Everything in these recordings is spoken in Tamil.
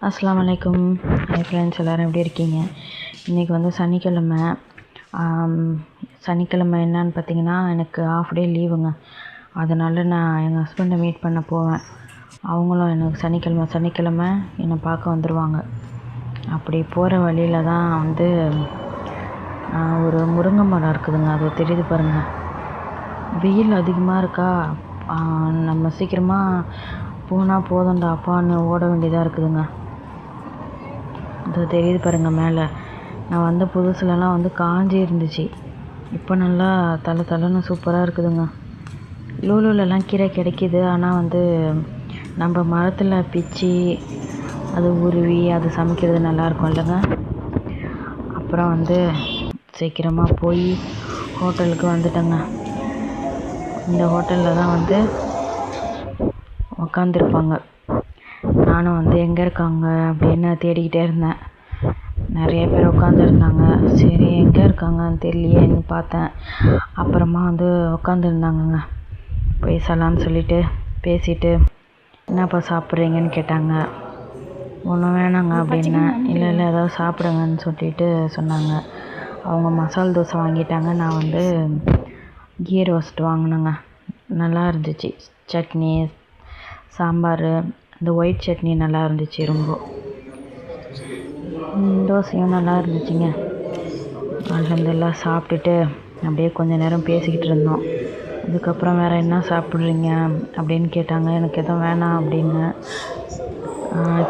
அஸ்ஸலாமு அலைக்கும். ஹாய் ஃப்ரெண்ட்ஸ், எல்லோரும் எப்படி இருக்கீங்க? இன்றைக்கி வந்து சனிக்கிழமை என்னன்னு பார்த்தீங்கன்னா, எனக்கு ஆஃப் டே லீவுங்க. அதனால் நான் எங்கள் ஹஸ்பண்டை மீட் பண்ண போவேன். அவங்களும் எனக்கு சனிக்கிழமை என்னை பார்க்க வந்துடுவாங்க. அப்படி போகிற வழியில் தான் வந்து ஒரு முருங்கை மரம் இருக்குதுங்க. அது தெரியுது பாருங்கள். வெயில் அதிகமாக இருக்கா, நம்ம சீக்கிரமாக போனால் போதும்டா அப்பான்னு ஓட வேண்டியதாக இருக்குதுங்க. அது தெரியுது பாருங்கள் மேலே. நான் வந்த புதுசுலலாம் வந்து காஞ்சி இருந்துச்சு. இப்போ நல்லா தலை சூப்பராக இருக்குதுங்க. லூலூலலாம் கீரை கிடைக்கிது. ஆனால் வந்து நம்ம மரத்தில் பிச்சு அது உருவி அது சமைக்கிறது நல்லாயிருக்கும் இல்லைங்க. அப்புறம் வந்து சீக்கிரமாக போய் ஹோட்டலுக்கு வந்துட்டேங்க. இந்த ஹோட்டலில் தான் வந்து உக்காந்துருப்பாங்க. நானும் வந்து எங்கே இருக்காங்க அப்படின்னு தேடிக்கிட்டே இருந்தேன். நிறைய பேர் உட்காந்துருந்தாங்க. சரி எங்கே இருக்காங்கன்னு தெரியலையேன்னு பார்த்தேன். அப்புறமா வந்து உட்காந்துருந்தாங்கங்க. போய் சலாம் சொல்லிவிட்டு பேசிவிட்டு, என்னப்பா சாப்பிட்றீங்கன்னு கேட்டாங்க. ஒன்றும் வேணாங்க அப்படின்னேன். இல்லை ஏதாவது சாப்பிடுங்கன்னு சொல்லிட்டு சொன்னாங்க. அவங்க மசால் தோசை வாங்கிட்டாங்க. நான் வந்து கீ ரோஸ்ட் வாங்கினேங்க. நல்லா இருந்துச்சு. சட்னி, சாம்பார், இந்த ஒயிட் சட்னி நல்லா இருந்துச்சு. ரொம்ப தோசையும் நல்லா இருந்துச்சுங்க. அல்ஹம்துலில்லாஹ் சாப்பிட்டுட்டு அப்படியே கொஞ்சம் நேரம் பேசிக்கிட்டு இருந்தோம். அதுக்கப்புறம் வேறு என்ன சாப்பிட்றீங்க அப்படின்னு கேட்டாங்க. எனக்கு எதுவும் வேணாம் அப்படின்னு.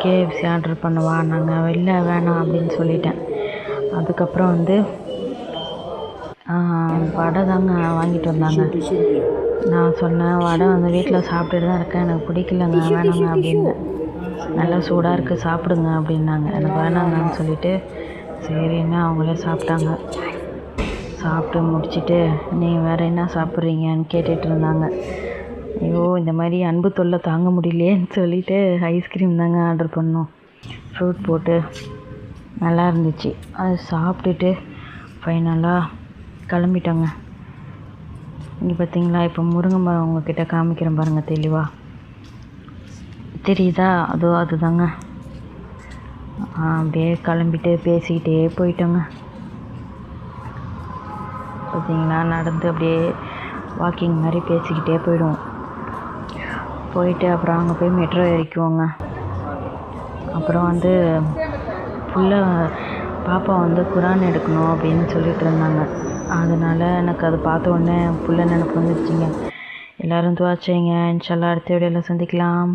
கேஎஃப்சி ஆர்டர் பண்ணவா? நாங்கள் இல்லை வேணாம் அப்படின்னு சொல்லிட்டேன். அதுக்கப்புறம் வந்து வடை தாங்க வாங்கிட்டு வந்தாங்க. நான் சொன்னேன், வடை வந்து வீட்டில் சாப்பிட்டுட்டு தான் இருக்கேன், எனக்கு பிடிக்கலங்க, வேணாங்க அப்படின்னு. நல்லா சூடாக இருக்குது சாப்பிடுங்க அப்படின்னாங்க. எனக்கு வேணாங்கன்னு சொல்லிவிட்டு சரின்னு அவங்களே சாப்பிட்டாங்க. சாப்பிட்டு முடிச்சுட்டு, நீங்கள் வேறு என்ன சாப்பிட்றீங்கன்னு கேட்டுட்டு இருந்தாங்க. ஐயோ, இந்த மாதிரி அன்பு தொல்லை தாங்க முடியலையேன்னு சொல்லிவிட்டு ஐஸ்கிரீம் தாங்க ஆர்டர் பண்ணோம். ஃப்ரூட் போட்டு நல்லா இருந்துச்சு. அது சாப்பிட்டுட்டு ஃபைனலாக கிளம்பிட்டோங்க. இங்கே பார்த்தீங்களா, இப்போ முருங்கை மரம் உங்கள்கிட்ட காமிக்கிறேன் பாருங்கள் தெளிவாக தெரியுதா? அதுதாங்க. அப்படியே கிளம்பிட்டு பேசிக்கிட்டே போயிட்டோங்க. பார்த்தீங்களா, நடந்து அப்படியே வாக்கிங் மாதிரி பேசிக்கிட்டே போயிடுவோம். போயிட்டு அப்புறம் அங்கே போய் மெட்ரோ ஏறிக்குவோங்க. அப்புறம் வந்து பாப்பா வந்து குரான் எடுக்கணும் அப்படின்னு சொல்லிட்டு இருந்தாங்க. அதனால் எனக்கு அது பார்த்த உடனே நினைப்பு வந்துடுச்சிங்க. எல்லோரும் துவா செய்யுங்க. இன்ஷா அல்லாஹ் அடுத்த வீடியோவில் சந்திக்கலாம்.